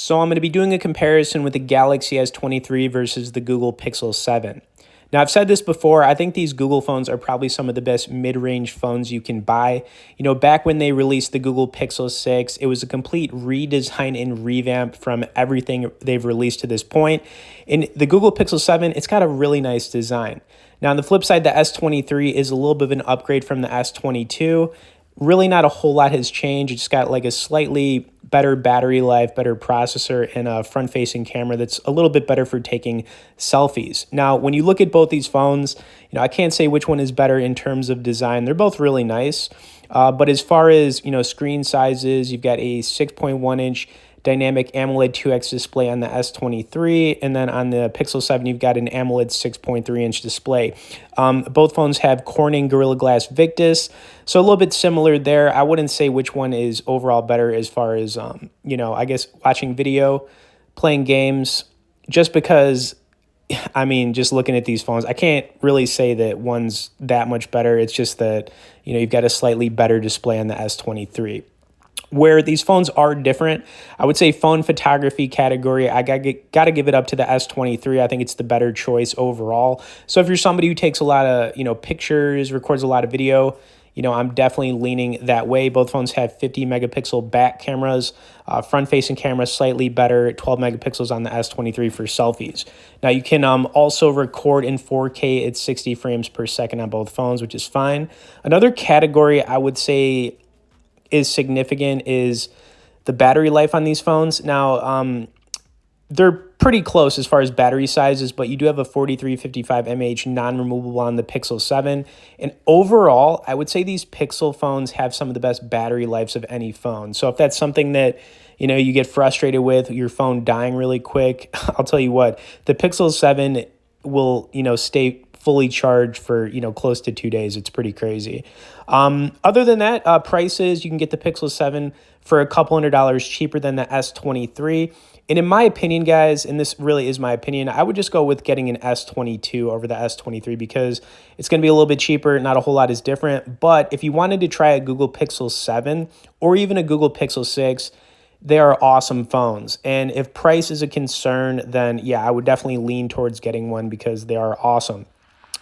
So I'm going to be doing a comparison with the Galaxy S23 versus the Google Pixel 7. Now, I've said this before, I think these Google phones are probably some of the best mid-range phones you can buy. You know, back when they released the Google Pixel 6, it was a complete redesign and revamp from everything they've released to this point. In the Google Pixel 7, it's got a really nice design. Now, on the flip side, the S23 is a little bit of an upgrade from the S22. Really not a whole lot has changed. It's got like a slightly better battery life, better processor, and a front-facing camera that's a little bit better for taking selfies. Now, when you look at both these phones, you know, I can't say which one is better in terms of design. They're both really nice. But as far as, you know, screen sizes, you've got a 6.1-inch dynamic AMOLED 2X display on the S23, and then on the Pixel 7, you've got an AMOLED 6.3-inch display. Both phones have Corning Gorilla Glass Victus, so a little bit similar there. I wouldn't say which one is overall better as far as, you know, I guess watching video, playing games, just because, I mean, just looking at these phones, I can't really say that one's that much better. It's just that, you know, you've got a slightly better display on the S23. Where these phones are different, I would say phone photography category, I got to give it up to the S23. I think it's the better choice overall. So if you're somebody who takes a lot of, you know, pictures, records a lot of video, you know, I'm definitely leaning that way. Both phones have 50 megapixel back cameras, front-facing camera slightly better, 12 megapixels on the S23 for selfies. Now, you can also record in 4K at 60 frames per second on both phones, which is fine. Another category I would say is significant is the battery life on these phones. Now, they're pretty close as far as battery sizes, but you do have a 4355 mAh non-removable on the Pixel 7. And overall, I would say these Pixel phones have some of the best battery lives of any phone. So if that's something that, you know, you get frustrated with, your phone dying really quick, I'll tell you what, the Pixel 7 will, you know, stay fully charged for, you know, close to 2 days. It's pretty crazy. Other than that, prices, you can get the Pixel 7 for a couple $100 cheaper than the S23. And in my opinion, guys, and this really is my opinion, I would just go with getting an S22 over the S23 because it's going to be a little bit cheaper. Not a whole lot is different. But if you wanted to try a Google Pixel 7 or even a Google Pixel 6, they are awesome phones. And if price is a concern, then yeah, I would definitely lean towards getting one because they are awesome.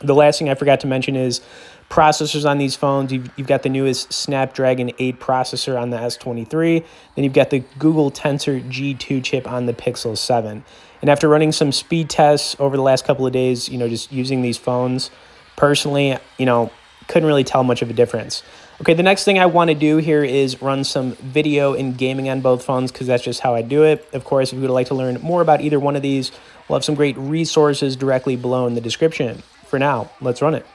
The last thing I forgot to mention is processors on these phones. You've got the newest Snapdragon 8 processor on the S23. Then you've got the Google Tensor G2 chip on the Pixel 7. And after running some speed tests over the last couple of days, you know, just using these phones, personally, you know, couldn't really tell much of a difference. Okay, the next thing I want to do here is run some video and gaming on both phones because that's just how I do it. Of course, if you would like to learn more about either one of these, we'll have some great resources directly below in the description. For now, let's run it.